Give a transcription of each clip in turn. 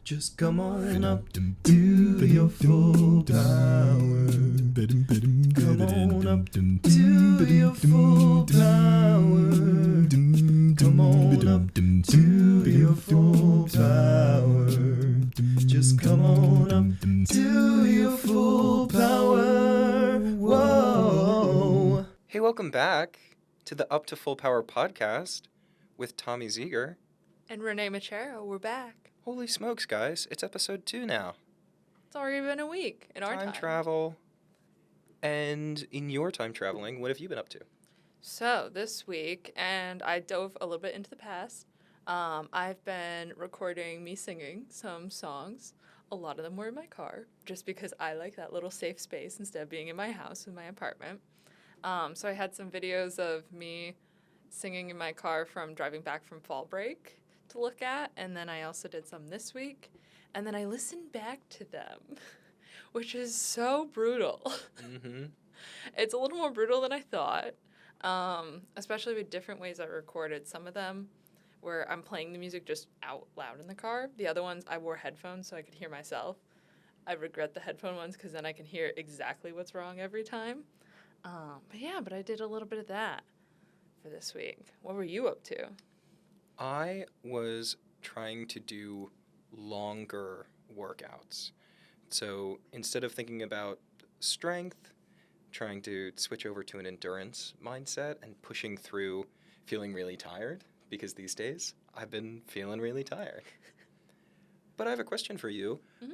Just come on up to your full power. Come on up to your full power. Come on up to your full power. Just come on up to your full power. Whoa. Hey, welcome back to the Up to Full Power podcast with Tommy Zieger. And Renee Machero, we're back. Holy smokes, guys. It's episode 2 now. It's already been a week in our time. Time travel. And in your time traveling, what have you been up to? So, this week, and I dove a little bit into the past, I've been recording me singing some songs. A lot of them were in my car, just because I like that little safe space instead of being in my house in my apartment. So I had some videos of me singing in my car from driving back from fall break to look at, and then I also did some this week, and then I listened back to them, which is so brutal. Mm-hmm. It's a little more brutal than I thought, especially with different ways I recorded. Some of them where I'm playing the music just out loud in the car. The other ones, I wore headphones so I could hear myself. I regret the headphone ones because then I can hear exactly what's wrong every time. But I did a little bit of that for this week. What were you up to? I was trying to do longer workouts. So instead of thinking about strength, trying to switch over to an endurance mindset and pushing through feeling really tired, because these days I've been feeling really tired. But I have a question for you. Mm-hmm.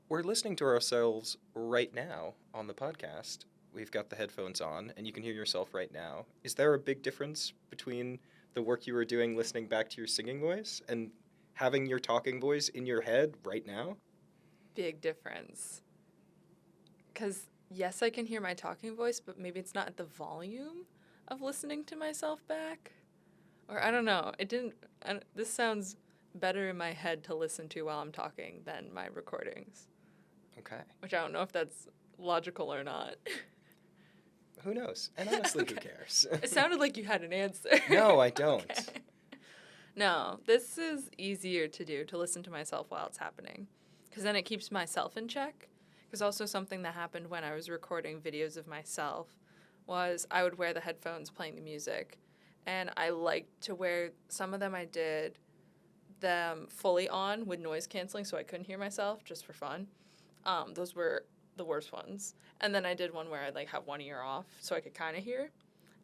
We're listening to ourselves right now on the podcast. We've got the headphones on, and you can hear yourself right now. Is there a big difference between the work you were doing listening back to your singing voice and having your talking voice in your head right now? Big difference. Because, yes, I can hear my talking voice, but maybe it's not at the volume of listening to myself back. Or, I don't know. This sounds better in my head to listen to while I'm talking than my recordings. Okay. Which I don't know if that's logical or not. Who knows? And honestly, okay. Who cares? It sounded like you had an answer. No, I don't. Okay. No, this is easier to do, to listen to myself while it's happening. Because then it keeps myself in check. Because also something that happened when I was recording videos of myself was I would wear the headphones playing the music. And I liked to wear, some of them I did them fully on with noise canceling so I couldn't hear myself just for fun. Those were the worst ones. And then I did one where I'd have one ear off so I could kind of hear.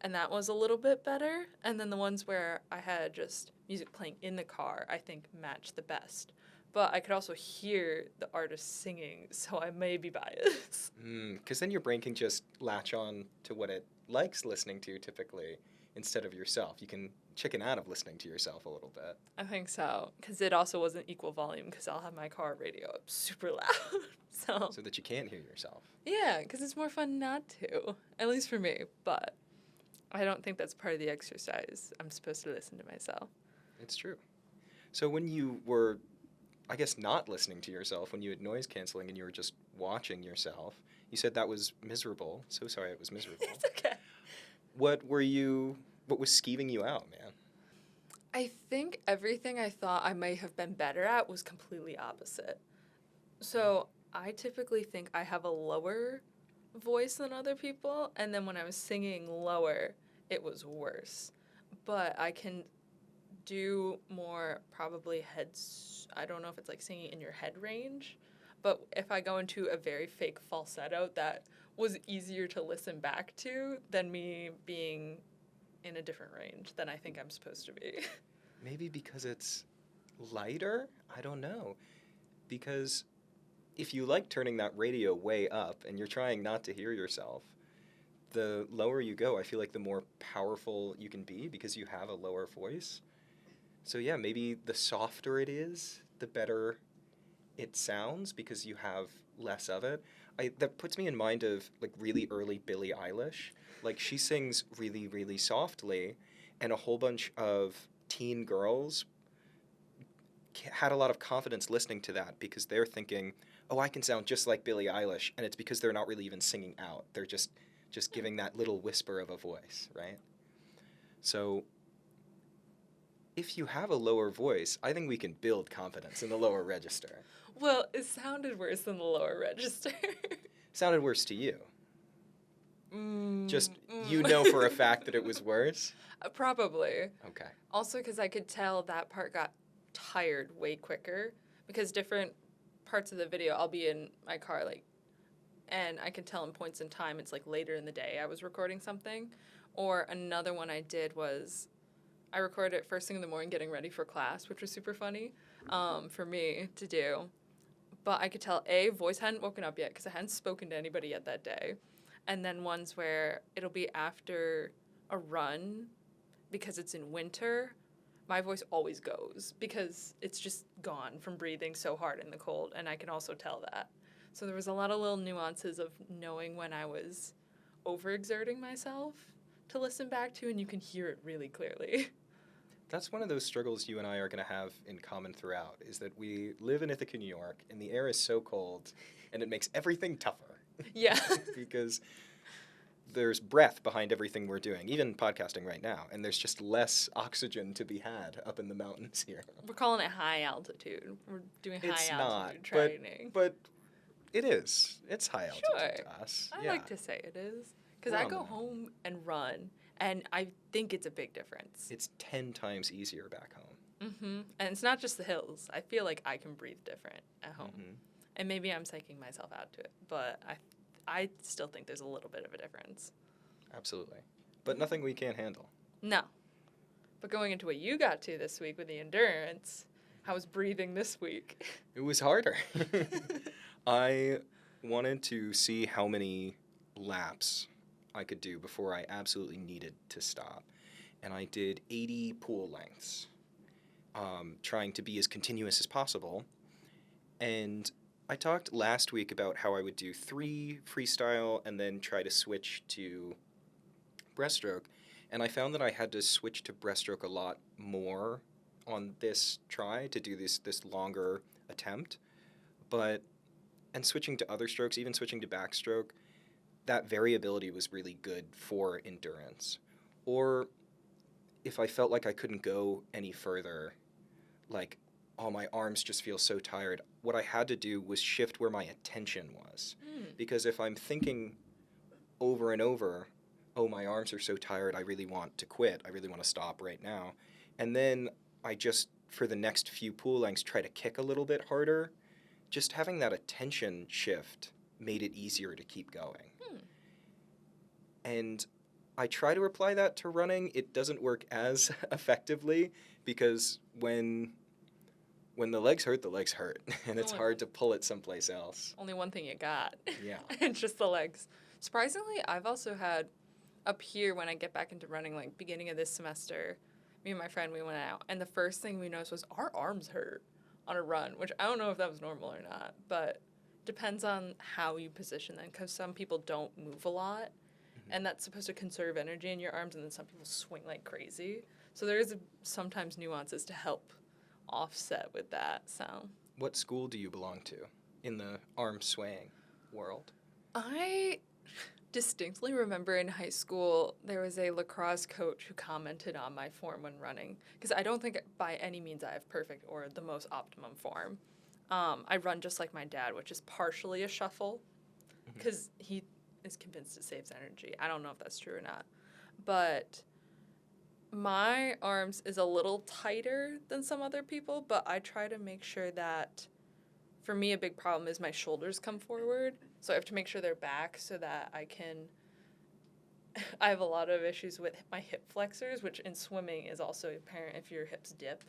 And that was a little bit better. And then the ones where I had just music playing in the car, I think matched the best. But I could also hear the artist singing, so I may be biased. Because then your brain can just latch on to what it likes listening to typically instead of yourself. You can chicken out of listening to yourself a little bit. I think so. Because it also wasn't equal volume because I'll have my car radio up super loud. So that you can't hear yourself. Yeah, because it's more fun not to, at least for me. But I don't think that's part of the exercise. I'm supposed to listen to myself. It's true. So when you were, I guess, not listening to yourself, when you had noise canceling and you were just watching yourself, you said that was miserable. So sorry it was miserable. It's okay. What was skeeving you out, man? I think everything I thought I may have been better at was completely opposite. So I typically think I have a lower voice than other people, and then when I was singing lower, it was worse. But I can do more probably heads. I don't know if it's singing in your head range, but if I go into a very fake falsetto, that was easier to listen back to than me being in a different range than I think I'm supposed to be. Maybe because it's lighter? I don't know. Because if you like turning that radio way up and you're trying not to hear yourself, the lower you go, I feel like the more powerful you can be because you have a lower voice. So yeah, maybe the softer it is, the better it sounds because you have less of it. That puts me in mind of really early Billie Eilish. She sings really, really softly, and a whole bunch of teen girls had a lot of confidence listening to that because they're thinking, oh, I can sound just like Billie Eilish, and it's because they're not really even singing out. They're just giving that little whisper of a voice, right? So if you have a lower voice, I think we can build confidence in the lower register. Well, it sounded worse than the lower register. Sounded worse to you. Just, you mm. know for a fact that it was worse? Probably. Okay. Also, because I could tell that part got tired way quicker. Because different parts of the video, I'll be in my car, like, and I can tell in points in time it's like later in the day I was recording something. Or another one I did was I recorded it first thing in the morning getting ready for class, which was super funny for me to do. But I could tell, A, voice hadn't woken up yet because I hadn't spoken to anybody yet that day. And then ones where it'll be after a run because it's in winter. My voice always goes because it's just gone from breathing so hard in the cold. And I can also tell that. So there was a lot of little nuances of knowing when I was overexerting myself to listen back to, and you can hear it really clearly. That's one of those struggles you and I are going to have in common throughout, is that we live in Ithaca, New York, and the air is so cold, and it makes everything tougher. Yeah. Because there's breath behind everything we're doing, even podcasting right now, and there's just less oxygen to be had up in the mountains here. We're calling it high altitude. We're doing high altitude training. But it is. It's high altitude to us. I like to say it is. Because I go home and run, and I think it's a big difference. It's 10 times easier back home. Mm-hmm. And it's not just the hills. I feel like I can breathe different at home. Mm-hmm. And maybe I'm psyching myself out to it, but I still think there's a little bit of a difference. Absolutely. But nothing we can't handle. No. But going into what you got to this week with the endurance, how was breathing this week? It was harder. I wanted to see how many laps I could do before I absolutely needed to stop. And I did 80 pool lengths, trying to be as continuous as possible. And I talked last week about how I would do 3 freestyle and then try to switch to breaststroke. And I found that I had to switch to breaststroke a lot more on this try to do this longer attempt. And switching to other strokes, even switching to backstroke, that variability was really good for endurance. Or if I felt like I couldn't go any further, like, oh, my arms just feel so tired, what I had to do was shift where my attention was. Because if I'm thinking over and over, oh, my arms are so tired, I really want to quit, I really want to stop right now, and then I just, for the next few pool lengths, try to kick a little bit harder, just having that attention shift made it easier to keep going. And I try to apply that to running. It doesn't work as effectively because when the legs hurt, and it's hard to pull it someplace else. Only one thing you got. Yeah. It's just the legs. Surprisingly, I've also had up here when I get back into running, like beginning of this semester, me and my friend, we went out, and the first thing we noticed was our arms hurt on a run, which I don't know if that was normal or not, but depends on how you position them, because some people don't move a lot, and that's supposed to conserve energy in your arms, and then some people swing like crazy. So there is sometimes nuances to help offset with that. So What school do you belong to in the arm swaying world? I distinctly remember in high school there was a lacrosse coach who commented on my form when running, because I don't think by any means I have perfect or the most optimum form. I run just like my dad, which is partially a shuffle, because he is convinced it saves energy. I don't know if that's true or not, but my arms is a little tighter than some other people, but I try to make sure that, for me, a big problem is my shoulders come forward, so I have to make sure they're back so that I have a lot of issues with my hip flexors, which in swimming is also apparent if your hips dip.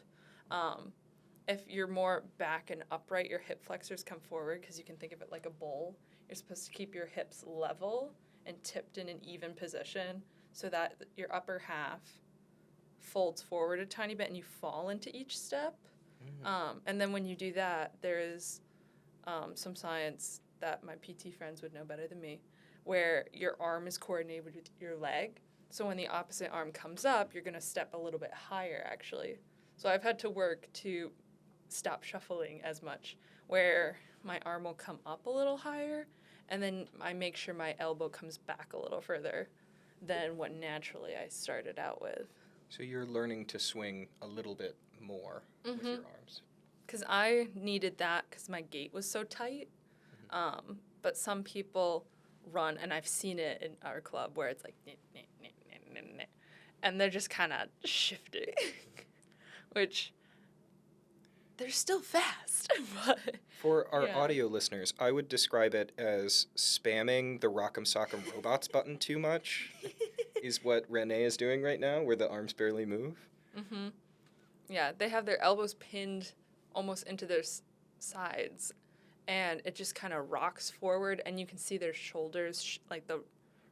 If you're more back and upright, your hip flexors come forward, because you can think of it like a bowl. You're supposed to keep your hips level and tipped in an even position so that your upper half folds forward a tiny bit and you fall into each step. And then when you do that, there is some science that my PT friends would know better than me, where your arm is coordinated with your leg. So when the opposite arm comes up, you're going to step a little bit higher, actually. So I've had to work to stop shuffling as much, where my arm will come up a little higher, and then I make sure my elbow comes back a little further than what naturally I started out with. So you're learning to swing a little bit more with your arms. Because I needed that because my gait was so tight. But some people run, and I've seen it in our club where it's like, and they're just kind of shifting, which they're still fast. But For our audio listeners, I would describe it as spamming the Rock'em Sock'em Robots button too much is what Renee is doing right now, where the arms barely move. Yeah, they have their elbows pinned almost into their sides, and it just kind of rocks forward, and you can see their shoulders, like the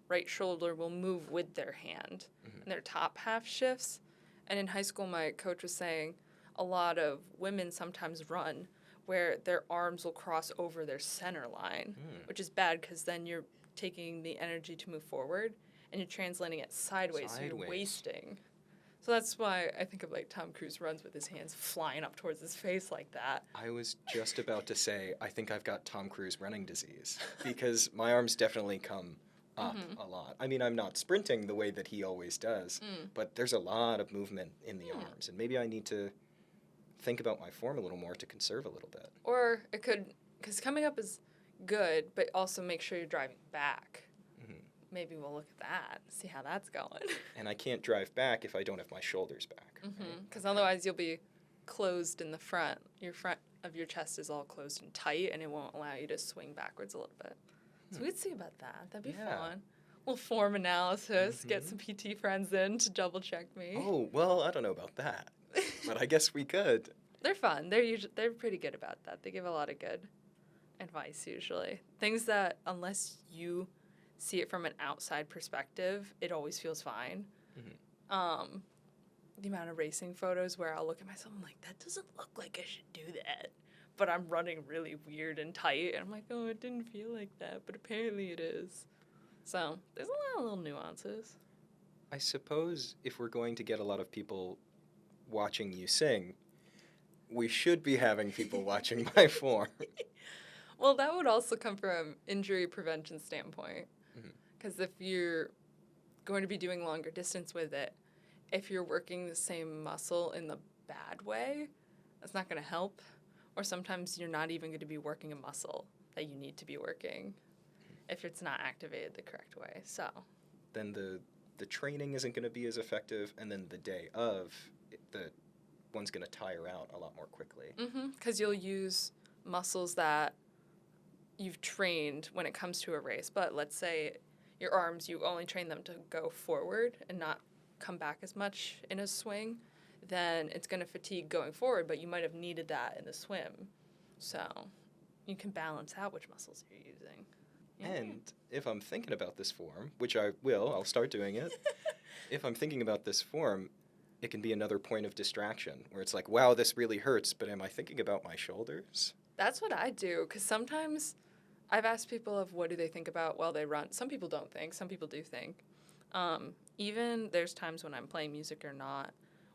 right shoulder will move with their hand, and their top half shifts. And in high school, my coach was saying a lot of women sometimes run where their arms will cross over their center line, which is bad because then you're taking the energy to move forward, and you're translating it sideways. So you're wasting. So that's why I think of like Tom Cruise runs with his hands flying up towards his face like that. I was just about to say, I think I've got Tom Cruise running disease because my arms definitely come up a lot. I mean, I'm not sprinting the way that he always does, but there's a lot of movement in the arms, and maybe I need to think about my form a little more to conserve a little bit. Or it could, because coming up is good, but also make sure you're driving back. Maybe we'll look at that, see how that's going. And I can't drive back if I don't have my shoulders back. Because otherwise you'll be closed in the front. Your front of your chest is all closed and tight, and it won't allow you to swing backwards a little bit. So we'd see about that. That'd be fun. Little form analysis, get some PT friends in to double check me. Oh, well, I don't know about that. But I guess we could. They're fun. They're pretty good about that. They give a lot of good advice usually. Things that unless you see it from an outside perspective, it always feels fine. The amount of racing photos where I'll look at myself, I'm like, that doesn't look like I should do that. But I'm running really weird and tight, and I'm like, oh, it didn't feel like that, but apparently it is. So there's a lot of little nuances. I suppose if we're going to get a lot of people watching you sing, we should be having people watching my form. Well, that would also come from injury prevention standpoint. Because if you're going to be doing longer distance with it, if you're working the same muscle in the bad way, that's not going to help. Or sometimes you're not even going to be working a muscle that you need to be working if it's not activated the correct way. So then the training isn't going to be as effective, and then the day of, the one's going to tire out a lot more quickly. Because you'll use muscles that you've trained when it comes to a race. But let's say your arms, you only train them to go forward and not come back as much in a swing, then it's going to fatigue going forward, but you might have needed that in the swim. So you can balance out which muscles you're using. And if I'm thinking about this form, which I will, I'll start doing it. If I'm thinking about this form, it can be another point of distraction where it's like, wow, this really hurts, but am I thinking about my shoulders? That's what I do, because sometimes I've asked people of what do they think about while they run. Some people don't think, some people do think. Even there's times when I'm playing music or not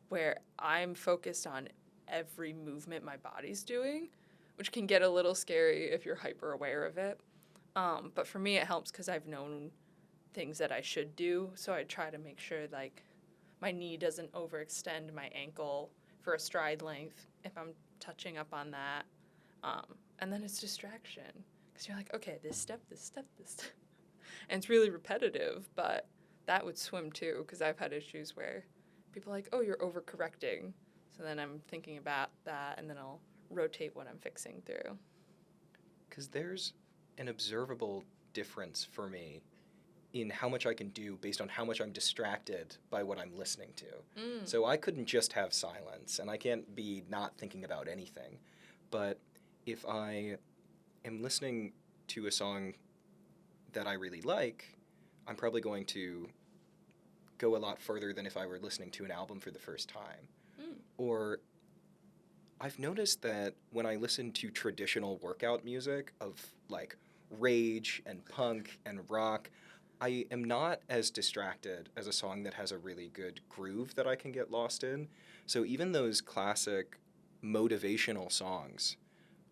where I'm focused on every movement my body's doing, which can get a little scary if you're hyper aware of it. But for me, it helps because I've known things that I should do, so I try to make sure like my knee doesn't overextend my ankle for a stride length if I'm touching up on that. And then it's distraction because you're like, okay, this step, this step, this step. And it's really repetitive, but that would swim too because I've had issues where people are like, oh, you're overcorrecting. So then I'm thinking about that, and then I'll rotate what I'm fixing through. Because there's an observable difference for me in how much I can do based on how much I'm distracted by what I'm listening to. So I couldn't just have silence, and I can't be not thinking about anything. But if I am listening to a song that I really like, I'm probably going to go a lot further than if I were listening to an album for the first time. Or I've noticed that when I listen to traditional workout music of like rage and punk and rock, I am not as distracted as a song that has a really good groove that I can get lost in. So even those classic motivational songs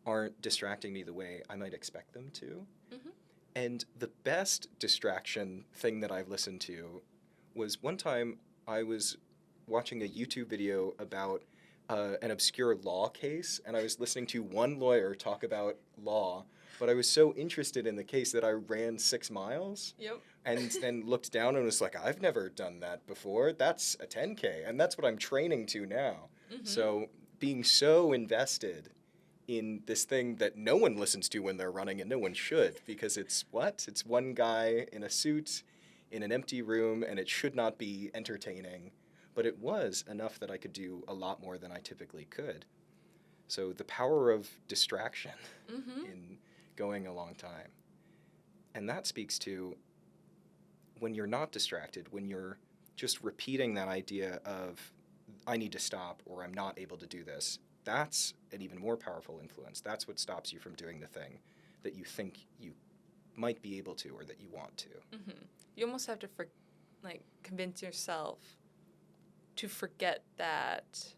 aren't distracting me the way I might expect them to. And the best distraction thing that I've listened to was one time I was watching a YouTube video about an obscure law case, and I was listening to one lawyer talk about law, but I was so interested in the case that I ran 6 miles Yep. and then looked down and was like, I've never done that before. That's a 10K, and that's what I'm training to now. Mm-hmm. So being so invested in this thing that no one listens to when they're running, and no one should, because it's what? It's one guy in a suit in an empty room, and it should not be entertaining. But it was enough that I could do a lot more than I typically could. So the power of distraction Mm-hmm. in going a long time. And that speaks to when you're not distracted, when you're just repeating that idea of, I need to stop, or I'm not able to do this. That's an even more powerful influence. That's what stops you from doing the thing that you think you might be able to or that you want to. Mm-hmm. You almost have to convince yourself to forget that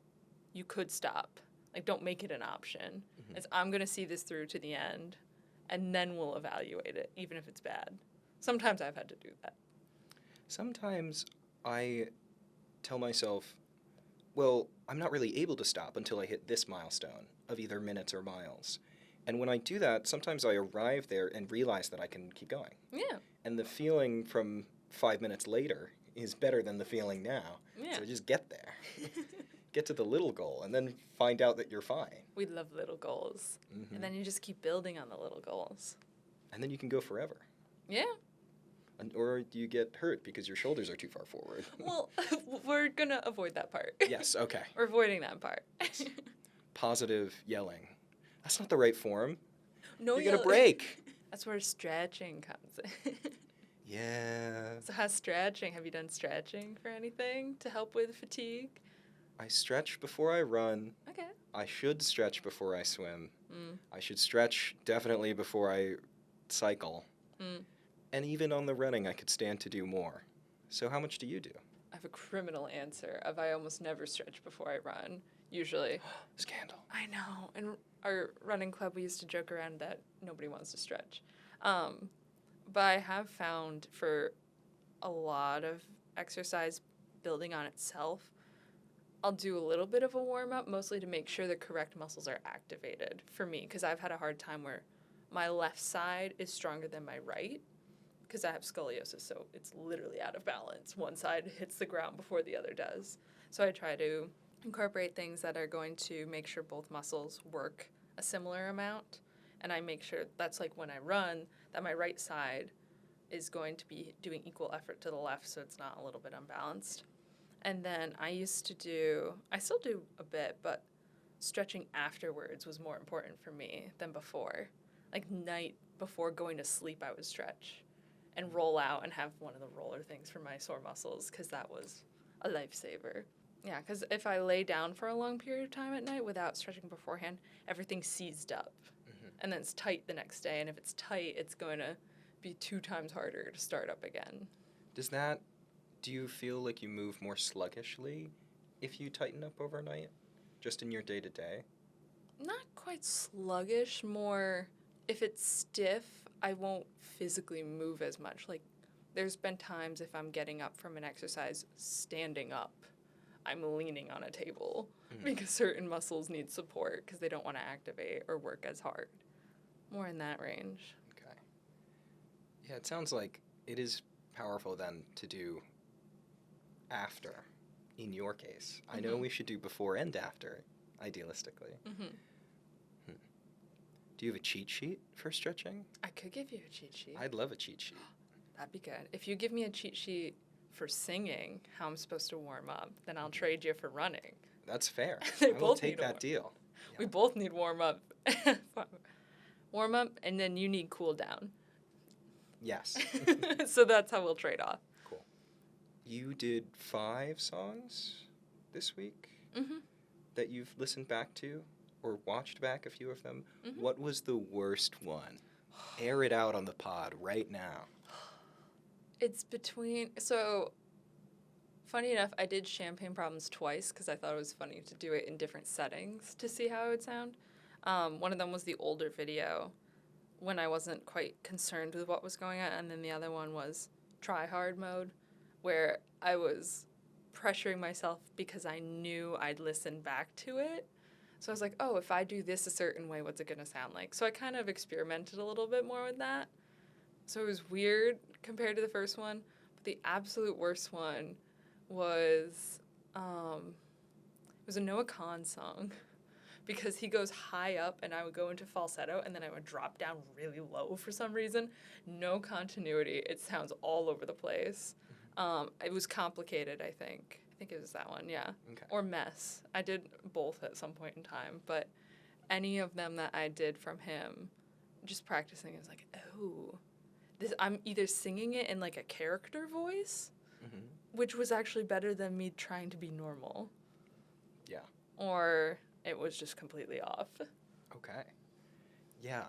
you could stop. Like, don't make it an option. Mhm. It's, I'm going to see this through to the end, and then we'll evaluate it, even if it's bad. Sometimes I've had to do that. Sometimes I tell myself, well, I'm not really able to stop until I hit this milestone of either minutes or miles. And when I do that, sometimes I arrive there and realize that I can keep going. Yeah. And the feeling from 5 minutes later is better than the feeling now. Yeah. So just get there. Get to the little goal and then find out that you're fine. We love little goals. Mm-hmm. And then you just keep building on the little goals. And then you can go forever. Yeah. Or you get hurt because your shoulders are too far forward. Well, we're going to avoid that part. Yes, okay. We're avoiding that part. Positive yelling. That's not the right form. No, You're going to break. That's where stretching comes in. Yeah. So how's stretching? Have you done stretching for anything to help with fatigue? I stretch before I run. Okay. I should stretch before I swim. Mm. I should stretch definitely before I cycle. Mm. And even on the running, I could stand to do more. So how much do you do? I have a criminal answer of I almost never stretch before I run, usually. Scandal. I know. In our running club, we used to joke around that nobody wants to stretch. But I have found for a lot of exercise building on itself, I'll do a little bit of a warm-up, mostly to make sure the correct muscles are activated for me, because I've had a hard time where my left side is stronger than my right, because I have scoliosis, so it's literally out of balance. One side hits the ground before the other does. So I try to incorporate things that are going to make sure both muscles work a similar amount, and I make sure that's like when I run, that my right side is going to be doing equal effort to the left, so it's not a little bit unbalanced. And then I still do a bit, but stretching afterwards was more important for me than before. Like night before going to sleep, I would stretch and roll out and have one of the roller things for my sore muscles, because that was a lifesaver. Yeah, because if I lay down for a long period of time at night without stretching beforehand, everything's seized up. Mm-hmm. And then it's tight the next day, and if it's tight, it's going to be 2 times harder to start up again. Do you feel like you move more sluggishly if you tighten up overnight, just in your day-to-day? Not quite sluggish, more if it's stiff, I won't physically move as much. Like, there's been times if I'm getting up from an exercise standing up, I'm leaning on a table because certain muscles need support because they don't want to activate or work as hard. More in that range. Okay. Yeah, it sounds like it is powerful then to do after, in your case. I know we should do before and after, idealistically. Mm-hmm. Do you have a cheat sheet for stretching? I could give you a cheat sheet. I'd love a cheat sheet. That'd be good. If you give me a cheat sheet for singing, how I'm supposed to warm up, then I'll trade you for running. That's fair. They I will both take need a that deal. We both need warm up. Warm up, and then you need cool down. Yes. So that's how we'll trade off. Cool. You did 5 songs this week that you've listened back to or watched back a few of them. What was the worst one? Air it out on the pod right now. It's so funny enough, I did Champagne Problems twice because I thought it was funny to do it in different settings to see how it would sound. One of them was the older video when I wasn't quite concerned with what was going on, and then the other one was try hard mode, where I was pressuring myself because I knew I'd listen back to it. So I was like, oh, if I do this a certain way, what's it going to sound like? So I kind of experimented a little bit more with that. So it was weird compared to the first one. But the absolute worst one was it was a Noah Kahn song because he goes high up and I would go into falsetto and then I would drop down really low for some reason. No continuity. It sounds all over the place. It was Complicated, I think. I think it was that one, yeah. Okay. Or Mess. I did both at some point in time, but any of them that I did from him, just practicing, I was like, oh, this, I'm either singing it in like a character voice, which was actually better than me trying to be normal. Yeah. Or it was just completely off. Okay. Yeah.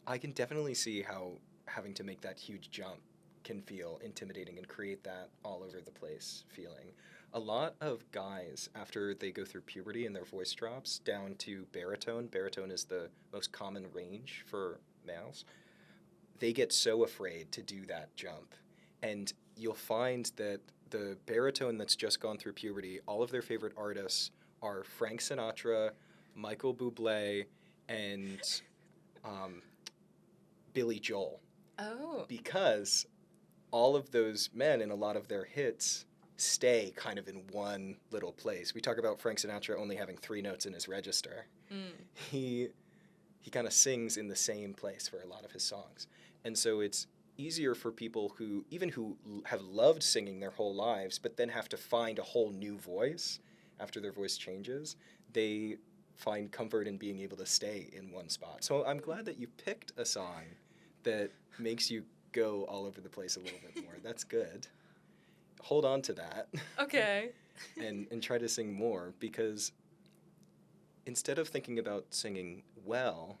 I can definitely see how having to make that huge jump can feel intimidating and create that all over the place feeling. A lot of guys, after they go through puberty and their voice drops down to baritone is the most common range for males, they get so afraid to do that jump. And you'll find that the baritone that's just gone through puberty, all of their favorite artists are Frank Sinatra, Michael Bublé, and Billy Joel. Oh. Because all of those men in a lot of their hits stay kind of in one little place. We talk about Frank Sinatra only having 3 notes in his register. He kind of sings in the same place for a lot of his songs. And so it's easier for people who have loved singing their whole lives, but then have to find a whole new voice after their voice changes. They find comfort in being able to stay in one spot. So I'm glad that you picked a song that makes you go all over the place a little bit more. That's good. Hold on to that. Okay. and try to sing more, because instead of thinking about singing well,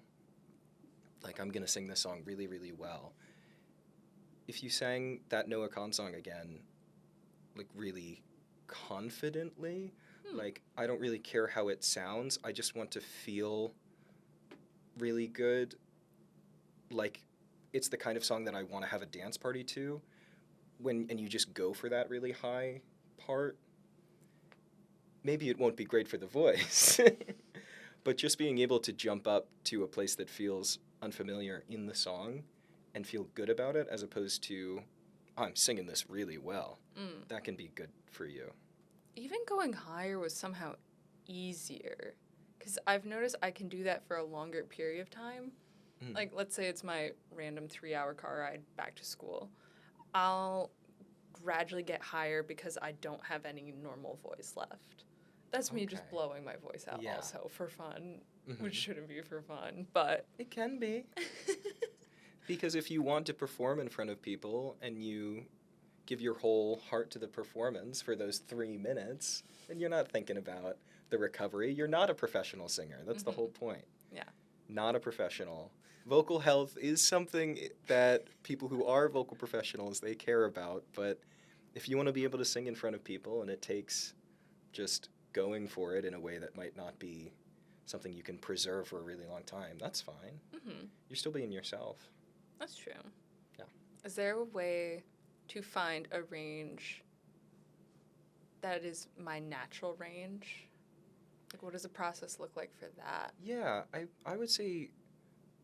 like I'm going to sing this song really, really well, if you sang that Noah Kahn song again, like really confidently, like I don't really care how it sounds, I just want to feel really good, like it's the kind of song that I want to have a dance party to, and you just go for that really high part, maybe it won't be great for the voice, but just being able to jump up to a place that feels unfamiliar in the song and feel good about it, as opposed to, I'm singing this really well, that can be good for you. Even going higher was somehow easier, because I've noticed I can do that for a longer period of time. Like, let's say it's my random 3-hour car ride back to school. I'll gradually get higher because I don't have any normal voice left. That's me just blowing my voice out also for fun, which shouldn't be for fun, but... It can be. Because if you want to perform in front of people and you give your whole heart to the performance for those 3 minutes, then you're not thinking about the recovery. You're not a professional singer. That's the whole point. Yeah. Not a professional. Vocal health is something that people who are vocal professionals, they care about, but if you want to be able to sing in front of people and it takes just going for it in a way that might not be something you can preserve for a really long time, that's fine. You're still being yourself. That's true. Yeah. Is there a way to find a range that is my natural range? Like, what does the process look like for that? Yeah, I would say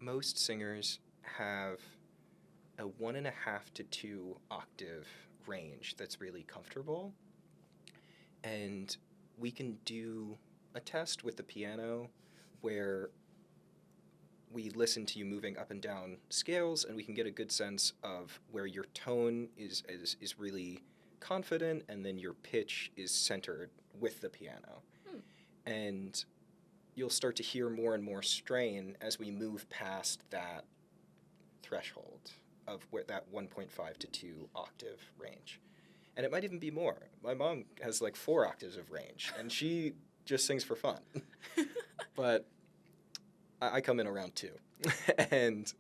most singers have a 1.5 to 2 octave range that's really comfortable. And we can do a test with the piano where we listen to you moving up and down scales, and we can get a good sense of where your tone is really confident, and then your pitch is centered with the piano. And you'll start to hear more and more strain as we move past that threshold of where that 1.5 to 2 octave range. And it might even be more. My mom has like 4 octaves of range, and she just sings for fun. But I come in around 2. And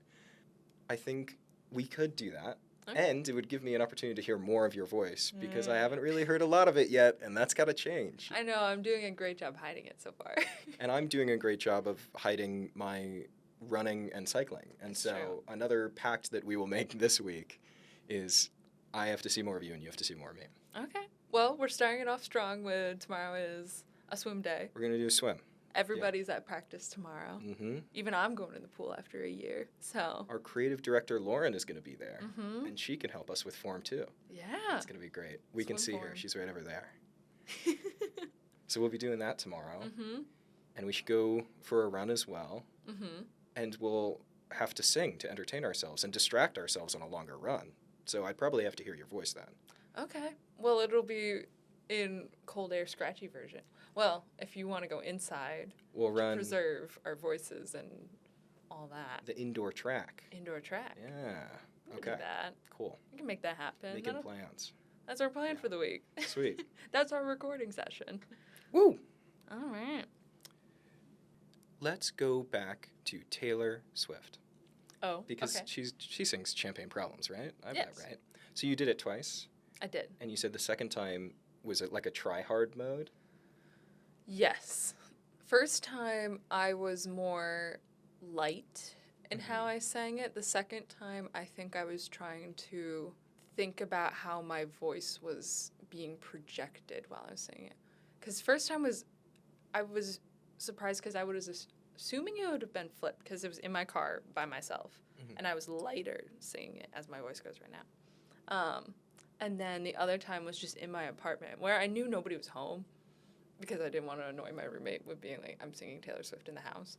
I think we could do that. Okay. And it would give me an opportunity to hear more of your voice, because I haven't really heard a lot of it yet, and that's got to change. I know, I'm doing a great job hiding it so far. And I'm doing a great job of hiding my running and cycling. And that's so true. Another pact that we will make this week is I have to see more of you and you have to see more of me. Okay. Well, we're starting it off strong with tomorrow is a swim day. We're going to do a swim. Everybody's at practice tomorrow. Mm-hmm. Even I'm going in the pool after a year. So, Our creative director, Lauren, is going to be there. mm-hmm. And she can help us with form, too. Yeah. It's going to be great. We can see Swim her. form. She's right over there. So we'll be doing that tomorrow. mm-hmm. And we should go for a run as well. Mm-hmm. And we'll have to sing to entertain ourselves and distract ourselves on a longer run. So I'd probably have to hear your voice then. Okay. Well, it'll be in cold air scratchy version. Well, if you want to go inside, We'll to run preserve our voices and all that. the indoor track. Indoor track. Yeah. We can Okay. do that. Cool. We can make that happen. Making plans. That's our plan Yeah. for the week. Sweet. That's our recording session. Woo! All right. Let's go back to Taylor Swift. Oh, Because okay. she sings Champagne Problems, right? I have Yes. that right. So you did it twice, I did. and you said the second time was it like a try hard mode? Yes. First time I was more light in how I sang it. The second time I think I was trying to think about how my voice was being projected while I was singing it. Because first time I was surprised because I was assuming it would have been flipped because it was in my car by myself. Mhm. And I was lighter singing it as my voice goes right now. And then the other time was just in my apartment where I knew nobody was home because I didn't want to annoy my roommate with being like, I'm singing Taylor Swift in the house.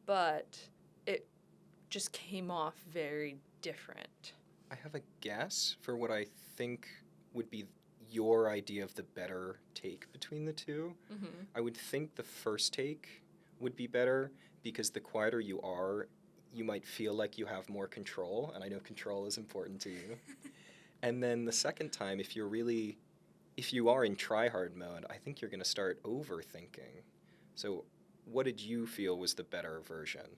But it just came off very different. I have a guess for what I think would be your idea of the better take between the two. Mm-hmm. I would think the first take would be better because the quieter you are, you might feel like you have more control, and I know control is important to you. And then the second time, if you are in try-hard mode, I think you're going to start overthinking. So what did you feel was the better version?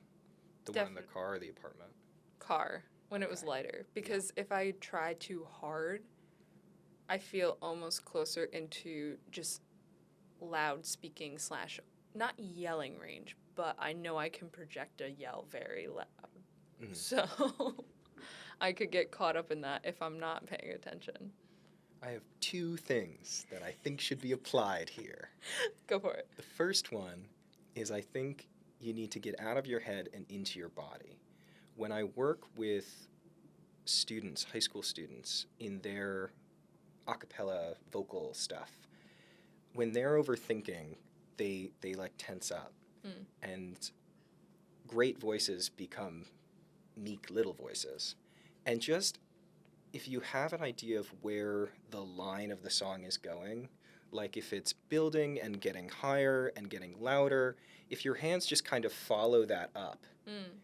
The one in the car or the apartment? Car, when it was Okay. lighter. Because if I try too hard, I feel almost closer into just loud speaking / not yelling range, but I know I can project a yell very loud. Mhm. So I could get caught up in that if I'm not paying attention. I have two things that I think should be applied here. Go for it. The first one is I think you need to get out of your head and into your body. When I work with students, high school students, in their a cappella vocal stuff, when they're overthinking, they like tense up. Mm. And great voices become meek little voices. And just if you have an idea of where the line of the song is going, like if it's building and getting higher and getting louder, if your hands just kind of follow that up Mm.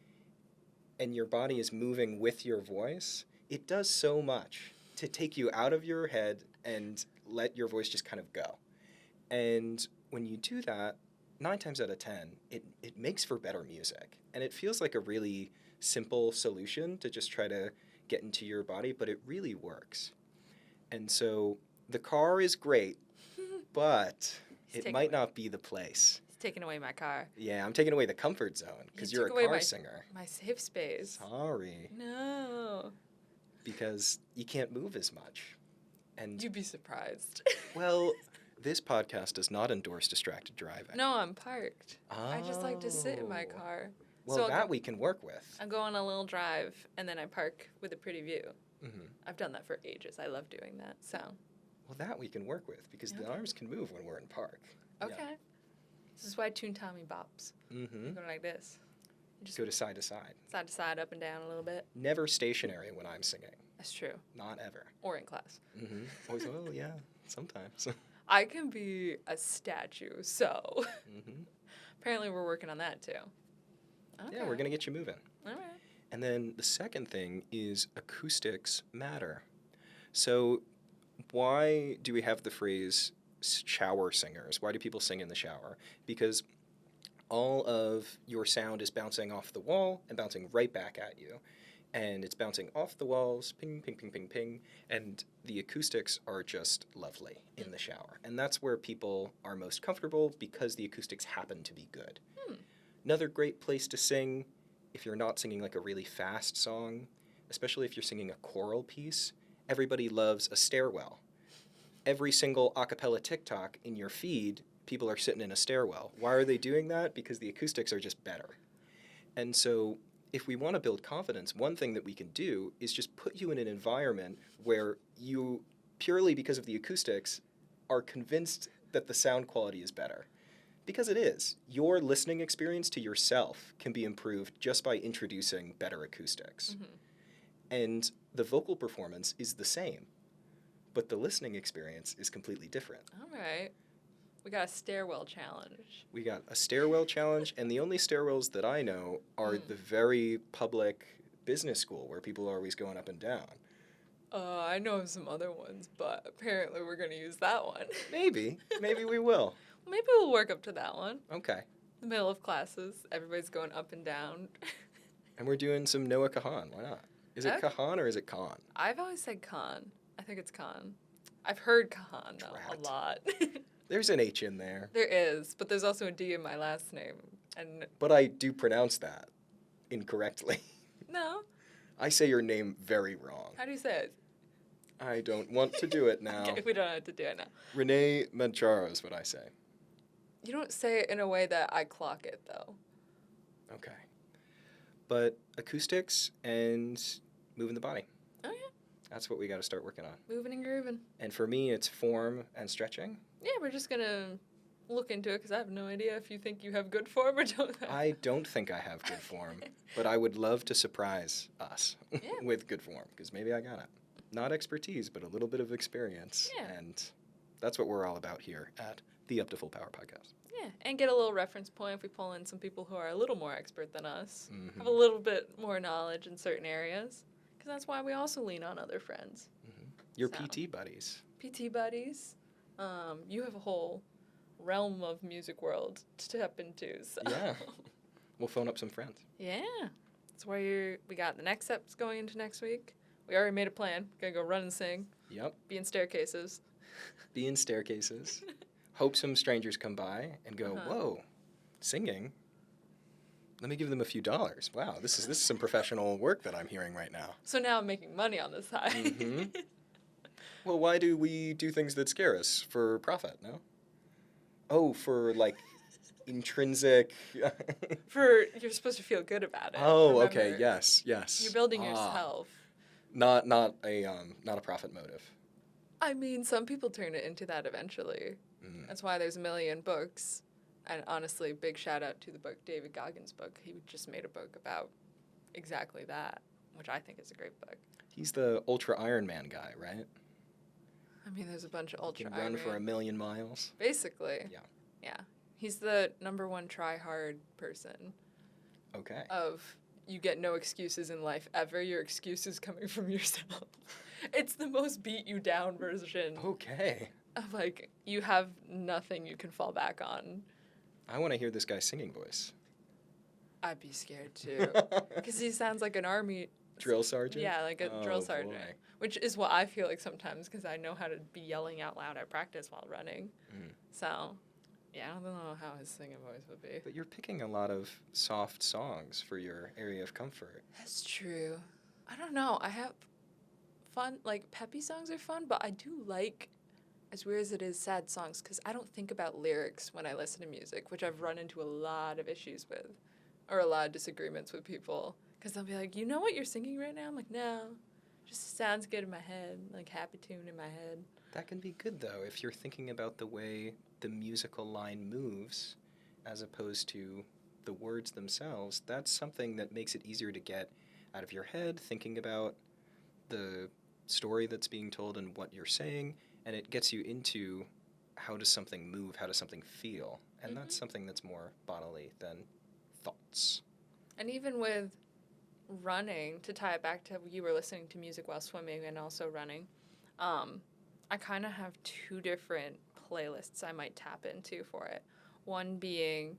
and your body is moving with your voice, it does so much to take you out of your head and let your voice just kind of go. And when you do that, 9 times out of 10, it makes for better music. And it feels like a really simple solution to just try to get into your body, but it really works. And so the car is great, but He's it might not be the place. He's taking away my car. Yeah, I'm taking away the comfort zone because You you're a took away car singer. My safe space. Sorry, No. because you can't move as much. And You'd be surprised. well, this podcast does not endorse distracted driving. No, I'm parked. I just like to sit in my Oh. car. Well, So I'll that go- we can work with. I go on a little drive and then I park with a pretty view. Hmm. I've done that for ages. I love doing that. So, Well, that we can work with because the Okay. arms can move when we're in park. okay. This is why I tune Tommy bops. Mm-hmm. Go like this. You just Go to side, side to side, up and down a little bit. never stationary when I'm singing. That's true. Not ever. Or in class. Mm-hmm. Always, well, yeah, sometimes. I can be a statue, so Mm-hmm. apparently we're working on that too. Okay. Yeah, we're going to get you moving. All right. And then the second thing is acoustics matter. So why do we have the phrase shower singers? Why do people sing in the shower? Because all of your sound is bouncing off the wall and bouncing right back at you. And it's bouncing off the walls, ping, ping, ping, ping, ping. And the acoustics are just lovely in the shower. And that's where people are most comfortable because the acoustics happen to be good. Another great place to sing, if you're not singing like a really fast song, especially if you're singing a choral piece, everybody loves a stairwell. every single a cappella TikTok in your feed, people are sitting in a stairwell. Why are they doing that? Because the acoustics are just better. And so if we want to build confidence, one thing that we can do is just put you in an environment where you, purely because of the acoustics, are convinced that the sound quality is better. Because it is. Your listening experience to yourself can be improved just by introducing better acoustics. Mm-hmm. And the vocal performance is the same, but the listening experience is completely different. All right. We got a stairwell challenge. We got a stairwell challenge, and the only stairwells that I know are the very public business school where people are always going up and down. I know of some other ones, but apparently we're going to use that one. Maybe. Maybe we will. Maybe we'll work up to that one. Okay. The middle of classes, everybody's going up and down. And we're doing some Noah Kahan. Why not? Is it Okay. Kahan or is it Khan? I've always said Khan. I think it's Khan. I've heard Kahan, though, Drat. a lot. There's an H in there. There is, but there's also a D in my last name. And But I do pronounce that incorrectly. no, I say your name very wrong. how do you say it? I don't want to do it now. Okay, we don't have to do it now. Renee Mancharo is what I say. You don't say it in a way that I clock it, though. Okay. But acoustics and moving the body. Oh, yeah. That's what we got to start working on. Moving and grooving. And for me, it's form and stretching. Yeah, we're just going to look into it because I have no idea if you think you have good form or don't. I don't think I have good form, but I would love to surprise us Yeah. with good form because maybe I got it. Not expertise, but a little bit of experience. Yeah. And that's what we're all about here at the Up to Full Power podcast. Yeah, and get a little reference point if we pull in some people who are a little more expert than us, Mhm. have a little bit more knowledge in certain areas, because that's why we also lean on other friends. Your So. PT buddies. PT buddies, you have a whole realm of music world to tap into. So. Yeah. We'll phone up some friends. Yeah, that's why we got the next steps going into next week. We already made a plan. Gonna go run and sing, Yep. be in staircases. Be in staircases. Hope some strangers come by and go, whoa, singing? Let me give them a few dollars. Wow, this is some professional work that I'm hearing right now. So now I'm making money on this side. Mhm. Well, why do we do things that scare us? For profit, no? Oh, for like intrinsic. You're supposed to feel good about it. Oh, okay, remember? yes. You're building yourself. Not a profit motive. I mean, some people turn it into that eventually. Mm. That's why there's a million books. And honestly, big shout out to the book, David Goggins' book. He just made a book about exactly that, which I think is a great book. He's the Ultra Ironman guy, right? I mean, there's a bunch of ultra Can run for Ironman. 1,000,000 miles. Basically. Yeah. Yeah. He's the #1 try-hard person Okay. of you get no excuses in life ever. Your excuse is coming from yourself. It's the most beat you down version Okay. of like you have nothing you can fall back on. I want to hear this guy's singing voice. I'd be scared too. Because he sounds like an army Drill sergeant? Yeah, like a Oh, drill sergeant. boy. Which is what I feel like sometimes because I know how to be yelling out loud at practice while running. Mm. So, yeah, I don't know how his singing voice would be. But you're picking a lot of soft songs for your area of comfort. That's true. I don't know. I have fun, like peppy songs are fun, but I do like, as weird as it is, sad songs because I don't think about lyrics when I listen to music, which I've run into a lot of issues with or a lot of disagreements with people because they'll be like, you know what you're singing right now? I'm like, no. Just sounds good in my head, like happy tune in my head. That can be good, though, if you're thinking about the way the musical line moves as opposed to the words themselves. That's something that makes it easier to get out of your head, thinking about the story that's being told and what you're saying, and it gets you into how does something move, how does something feel, and that's something that's more bodily than thoughts. And even with running, to tie it back to you were listening to music while swimming and also running, I kind of have two different playlists I might tap into for it. One being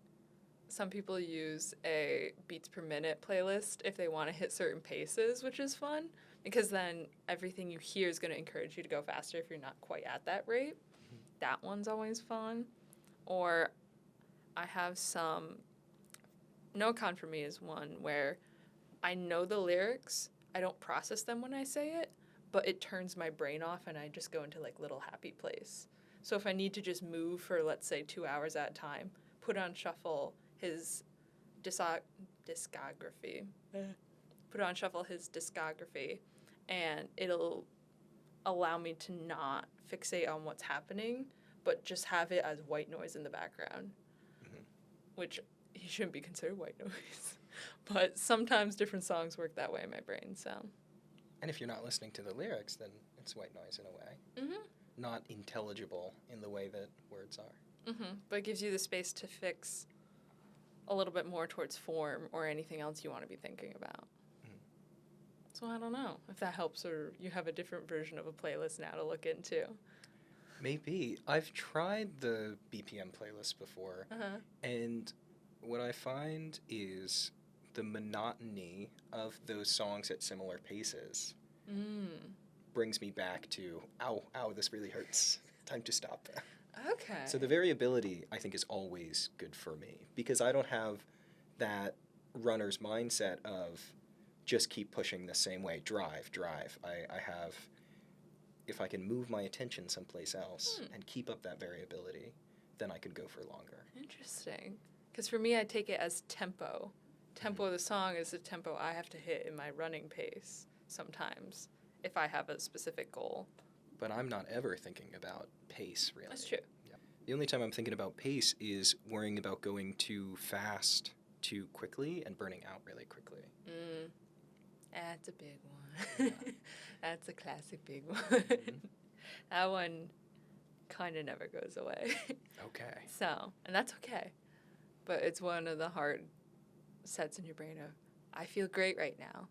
some people use a beats per minute playlist if they want to hit certain paces, which is fun because then everything you hear is going to encourage you to go faster if you're not quite at that rate. That one's always fun. Or I have some, No Con for me is one where I know the lyrics, I don't process them when I say it, but it turns my brain off and I just go into like little happy place. So if I need to just move for, let's say, 2 hours at a time, put on shuffle his discography, and it'll allow me to not fixate on what's happening, but just have it as white noise in the background, which he shouldn't be considered white noise. But sometimes different songs work that way in my brain, so. And if you're not listening to the lyrics, then it's white noise in a way. Not intelligible in the way that words are. But it gives you the space to fix a little bit more towards form or anything else you want to be thinking about. So I don't know if that helps, or you have a different version of a playlist now to look into. Maybe. I've tried the BPM playlist before, and what I find is the monotony of those songs at similar paces brings me back to, ow, this really hurts. Time to stop. Okay. So the variability, I think, is always good for me, because I don't have that runner's mindset of just keep pushing the same way, drive. I have, if I can move my attention someplace else and keep up that variability, then I could go for longer. Interesting. Because for me, I take it as tempo. Tempo of the song is the tempo I have to hit in my running pace sometimes if I have a specific goal. But I'm not ever thinking about pace, really. That's true. Yeah. The only time I'm thinking about pace is worrying about going too fast, too quickly, and burning out really quickly. That's a big one. That's a classic big one. That one kind of never goes away. Okay. So, and that's okay. But it's one of the hard sets in your brain of, I feel great right now.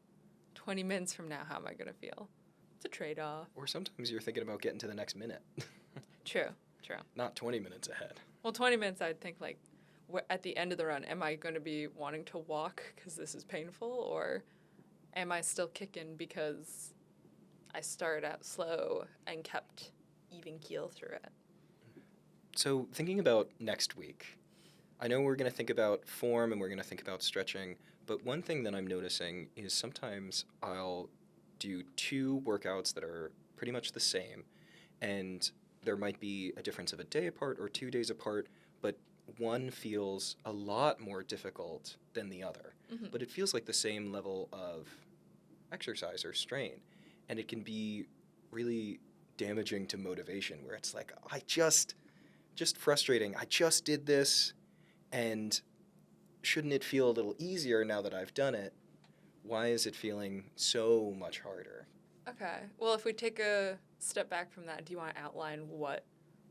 20 minutes from now, how am I going to feel? It's a trade-off. Or sometimes you're thinking about getting to the next minute. True. Not 20 minutes ahead. Well, 20 minutes, I'd think, like, at the end of the run, am I going to be wanting to walk because this is painful, or am I still kicking because I started out slow and kept even keel through it? So thinking about next week, I know we're going to think about form and we're going to think about stretching, but one thing that I'm noticing is sometimes I'll do 2 workouts that are pretty much the same, and there might be a difference of a day apart or 2 days apart, but one feels a lot more difficult than the other. But it feels like the same level of exercise or strain, and it can be really damaging to motivation, where it's like, I just frustrating. I just did this, and shouldn't it feel a little easier now that I've done it? Why is it feeling so much harder? Okay. Well, if we take a step back from that, do you want to outline what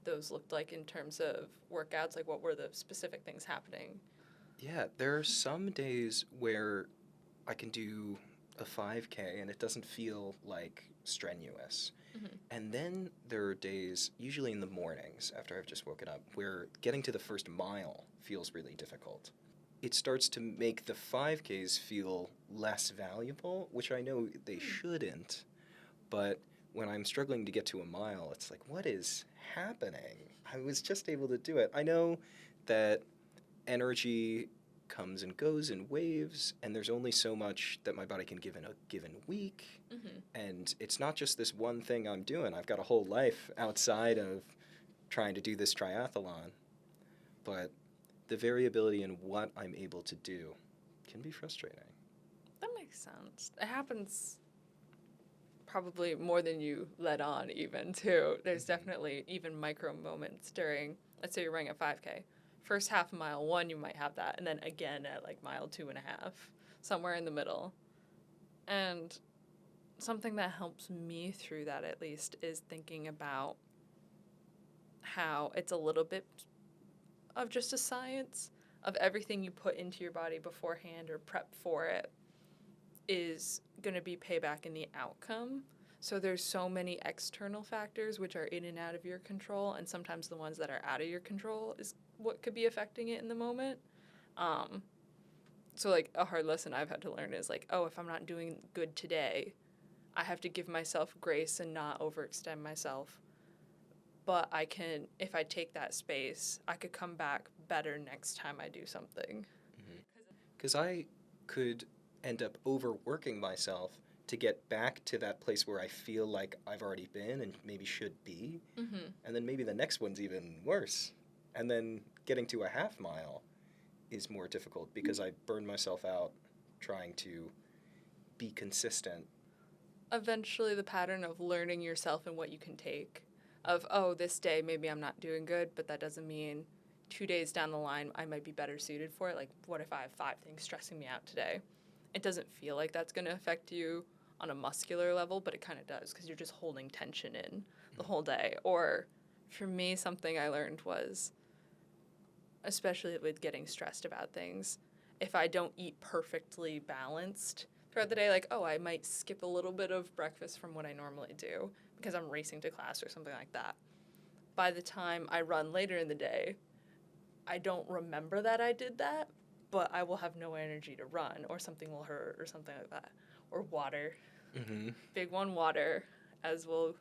those looked like in terms of workouts? Like, what were the specific things happening? Yeah, there are some days where I can do a 5K and it doesn't feel like strenuous. And then there are days, usually in the mornings after I've just woken up, where getting to the first mile feels really difficult. It starts to make the 5Ks feel less valuable, which I know they shouldn't, but when I'm struggling to get to a mile, it's like, what is happening? I was just able to do it. I know that energy comes and goes in waves, and there's only so much that my body can give in a given week. And it's not just this one thing I'm doing. I've got a whole life outside of trying to do this triathlon. But the variability in what I'm able to do can be frustrating. That makes sense. It happens probably more than you let on even, too. There's definitely even micro moments during, let's say you're running a 5K. First half of mile 1, you might have that, and then again at like mile 2.5, somewhere in the middle. And something that helps me through that, at least, is thinking about how it's a little bit of just a science of everything you put into your body beforehand or prep for it is going to be payback in the outcome. So there's so many external factors which are in and out of your control, and sometimes the ones that are out of your control is what could be affecting it in the moment. So like a hard lesson I've had to learn is like, oh, if I'm not doing good today, I have to give myself grace and not overextend myself. But I can, if I take that space, I could come back better next time I do something. Because I could end up overworking myself to get back to that place where I feel like I've already been and maybe should be. And then maybe the next one's even worse. And then getting to a half mile is more difficult because I burn myself out trying to be consistent. Eventually, the pattern of learning yourself and what you can take. Of, oh, this day maybe I'm not doing good, but that doesn't mean 2 days down the line I might be better suited for it. Like, what if I have 5 things stressing me out today? It doesn't feel like that's going to affect you on a muscular level, but it kind of does because you're just holding tension in the whole day. Or for me, something I learned was, especially with getting stressed about things, if I don't eat perfectly balanced throughout the day, like, oh, I might skip a little bit of breakfast from what I normally do because I'm racing to class or something like that. By the time I run later in the day, I don't remember that I did that, but I will have no energy to run, or something will hurt, or something like that. Or water. Big one, water, as we'll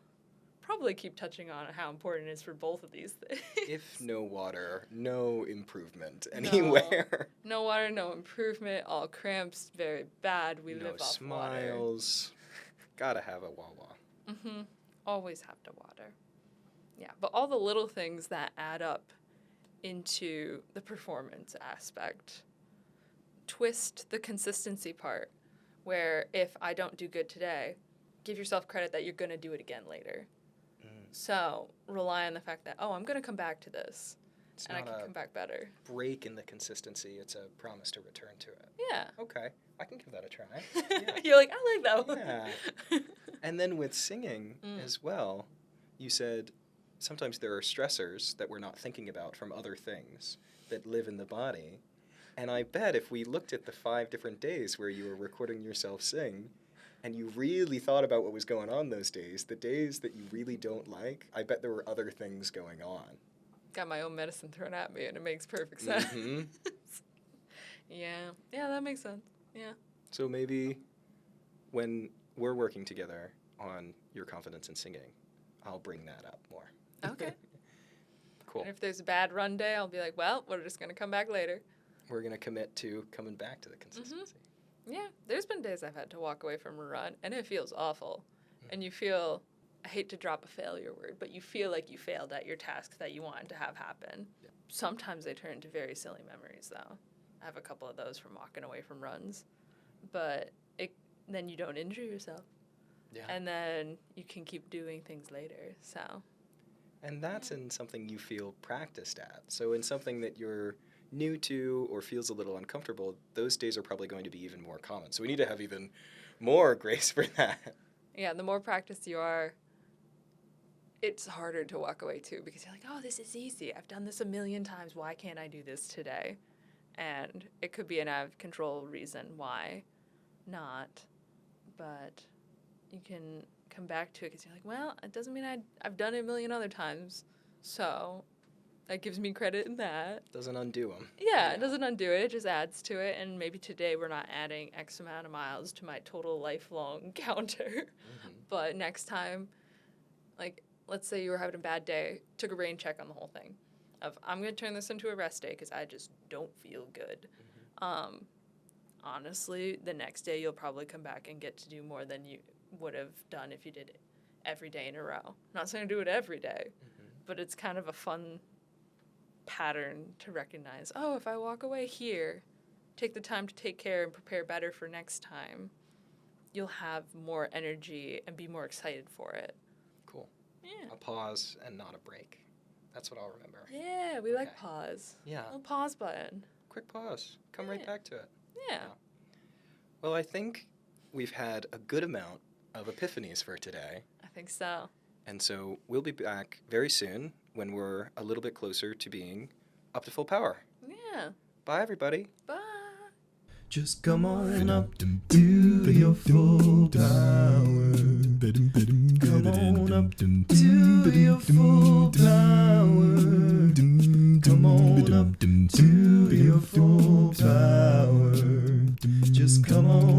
probably keep touching on how important it is for both of these things. If no water, no improvement anywhere. No water, no improvement, all cramps, very bad. We No live off smiles. Gotta have a Wawa. Always have to water. Yeah, but all the little things that add up into the performance aspect. Twist the consistency part, where if I don't do good today, give yourself credit that you're going to do it again later. So rely on the fact that, oh, I'm going to come back to this, and I can come back better. Break in the consistency. It's a promise to return to it. Yeah. Okay, I can give that a try. Yeah. You're like, I like that one. Yeah. And then with singing as well, you said sometimes there are stressors that we're not thinking about from other things that live in the body. And I bet if we looked at the 5 different days where you were recording yourself sing, and you really thought about what was going on those days, the days that you really don't like, I bet there were other things going on. Got my own medicine thrown at me, and it makes perfect sense. Yeah, that makes sense. Yeah. So maybe when we're working together on your confidence in singing, I'll bring that up more. Okay. Cool. And if there's a bad run day, I'll be like, well, we're just going to come back later. We're going to commit to coming back to the consistency. Yeah, there's been days I've had to walk away from a run, and it feels awful. And you feel, I hate to drop a failure word, but you feel like you failed at your tasks that you wanted to have happen. Yeah. Sometimes they turn into very silly memories, though. I have a couple of those from walking away from runs. But then you don't injure yourself. Yeah. And then you can keep doing things later, so. And that's in something you feel practiced at. So in something that you're new to or feels a little uncomfortable, those days are probably going to be even more common. So we need to have even more grace for that. Yeah, the more practiced you are, it's harder to walk away too, because you're like, oh, this is easy. I've done this a million times. Why can't I do this today? And it could be an out of control reason why not, but you can come back to it because you're like, well, it doesn't mean I've done it a million other times, so that gives me credit in that. Doesn't undo them. Yeah, it doesn't undo it. It just adds to it. And maybe today we're not adding X amount of miles to my total lifelong counter. But next time, like, let's say you were having a bad day, took a rain check on the whole thing. I'm going to turn this into a rest day because I just don't feel good. Honestly, the next day you'll probably come back and get to do more than you would have done if you did it every day in a row. I'm not saying do it every day, but it's kind of a fun pattern to recognize. Oh, if I walk away here, take the time to take care and prepare better for next time, you'll have more energy and be more excited for it. Cool. Yeah. A pause and not a break. That's what I'll remember. Yeah, we like pause. Yeah. A pause button. Quick pause. Come right back to it. Yeah. Well, I think we've had a good amount of epiphanies for today. I think so. And so we'll be back very soon when we're a little bit closer to being up to full power. Yeah. Bye, everybody. Bye. Just come on up to your full power. Come on up to your full power. Come on up to your full power. Just come on